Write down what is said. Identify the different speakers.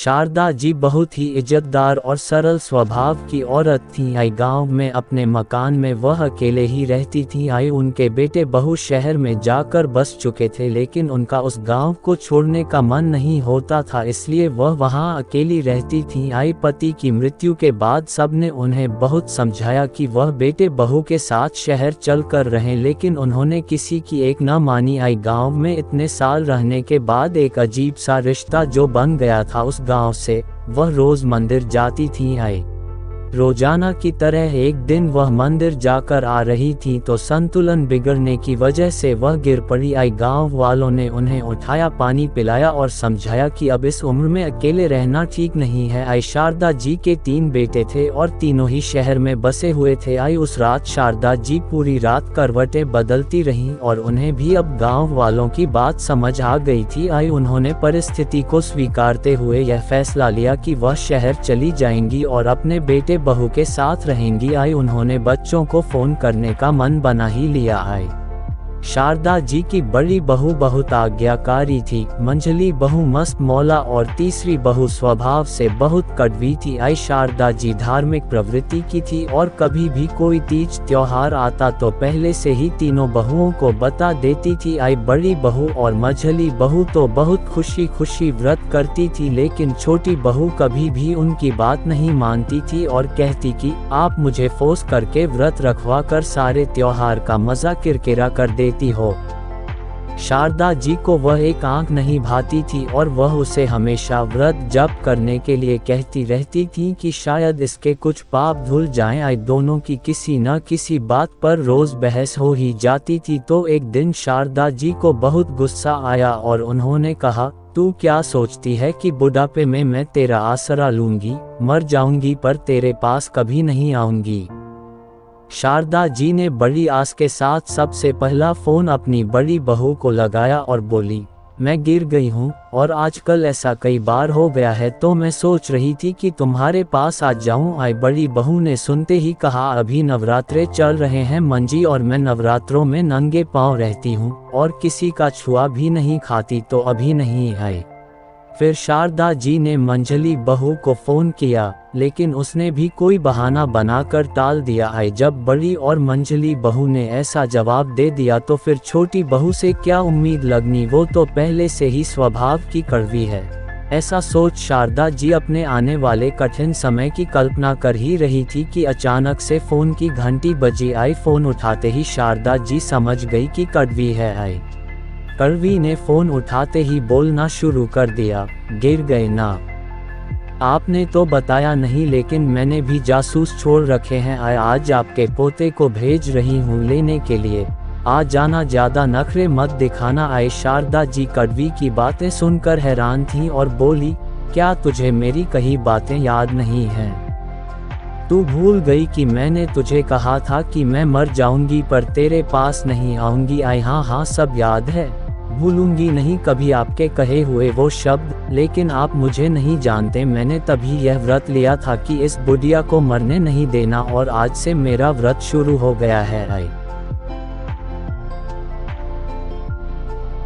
Speaker 1: शारदा जी बहुत ही इज्जतदार और सरल स्वभाव की औरत थी। आई गांव में अपने मकान में वह अकेले ही रहती थी। आई उनके बेटे बहू शहर में जाकर बस चुके थे, लेकिन उनका उस गांव को छोड़ने का मन नहीं होता था, इसलिए वह वहां अकेली रहती थी। आई पति की मृत्यु के बाद सबने उन्हें बहुत समझाया कि वह बेटे बहू के साथ शहर चल कर रहें, लेकिन उन्होंने किसी की एक न मानी। आई गाँव में इतने साल रहने के बाद एक अजीब सा रिश्ता जो बन गया था उस गांव से, वह रोज मंदिर जाती थी। आई रोजाना की तरह एक दिन वह मंदिर जाकर आ रही थी तो संतुलन बिगड़ने की वजह से वह गिर पड़ी। आई गांव वालों ने उन्हें उठाया, पानी पिलाया और समझाया कि अब इस उम्र में अकेले रहना ठीक नहीं है। आई शारदा जी के 3 बेटे थे और तीनों ही शहर में बसे हुए थे। आई उस रात शारदा जी पूरी रात करवटें बदलती रहीं और उन्हें भी अब गाँव वालों की बात समझ आ गई थी। आई उन्होंने परिस्थिति को स्वीकारते हुए यह फैसला लिया कि वह शहर चली जाएंगी और अपने बेटे बहू के साथ रहेंगी। आई उन्होंने बच्चों को फोन करने का मन बना ही लिया। आई शारदा जी की बड़ी बहू बहुत आज्ञाकारी थी, मंझली बहू मस्त मौला और तीसरी बहू स्वभाव से बहुत कड़वी थी। आई शारदा जी धार्मिक प्रवृत्ति की थी और कभी भी कोई तीज त्योहार आता तो पहले से ही तीनों बहुओं को बता देती थी। आई बड़ी बहू और मंझली बहू तो बहुत खुशी खुशी व्रत करती थी, लेकिन छोटी बहू कभी भी उनकी बात नहीं मानती थी और कहती कि आप मुझे फोर्स करके व्रत रखवा कर सारे त्योहार का मजा किरकिरा कर देती हो। शारदा जी को वह एक आंख नहीं भाती थी और वह उसे हमेशा व्रत जप करने के लिए कहती रहती थी कि शायद इसके कुछ पाप धुल जाएं। आई दोनों की किसी न किसी बात पर रोज बहस हो ही जाती थी। तो एक दिन शारदा जी को बहुत गुस्सा आया और उन्होंने कहा, तू क्या सोचती है कि बुढ़ापे में मैं तेरा आसरा लूंगी? मर जाऊंगी पर तेरे पास कभी नहीं आऊंगी। शारदा जी ने बड़ी आस के साथ सबसे पहला फोन अपनी बड़ी बहू को लगाया और बोली, मैं गिर गई हूँ और आजकल ऐसा कई बार हो गया है, तो मैं सोच रही थी कि तुम्हारे पास आ जाऊं। आई बड़ी बहू ने सुनते ही कहा, अभी नवरात्रे चल रहे हैं मंजी और मैं नवरात्रों में नंगे पांव रहती हूँ और किसी का छुआ भी नहीं खाती, तो अभी नहीं आई। फिर शारदा जी ने मंझली बहू को फोन किया, लेकिन उसने भी कोई बहाना बनाकर टाल दिया। आई जब बड़ी और मंझली बहू ने ऐसा जवाब दे दिया तो फिर छोटी बहू से क्या उम्मीद लगनी, वो तो पहले से ही स्वभाव की कड़वी है। ऐसा सोच शारदा जी अपने आने वाले कठिन समय की कल्पना कर ही रही थी कि अचानक से फोन की घंटी बजी। आई फोन उठाते ही शारदा जी समझ गई कि कड़वी है। आई कड़वी ने फोन उठाते ही बोलना शुरू कर दिया, गिर गए ना? आपने तो बताया नहीं, लेकिन मैंने भी जासूस छोड़ रखे हैं। आज आपके पोते को भेज रही हूँ लेने के लिए, आ जाना, ज्यादा नखरे मत दिखाना। आई शारदा जी कड़वी की बातें सुनकर हैरान थीं और बोली, क्या तुझे मेरी कही बातें याद नहीं हैं? तू भूल गई कि मैंने तुझे कहा था कि मैं मर जाऊंगी पर तेरे पास नहीं आऊंगी? आई हाँ, सब याद है, भूलूंगी नहीं कभी आपके कहे हुए वो शब्द, लेकिन आप मुझे नहीं जानते। मैंने तभी यह व्रत लिया था कि इस बुढ़िया को मरने नहीं देना और आज से मेरा व्रत शुरू हो गया है। आई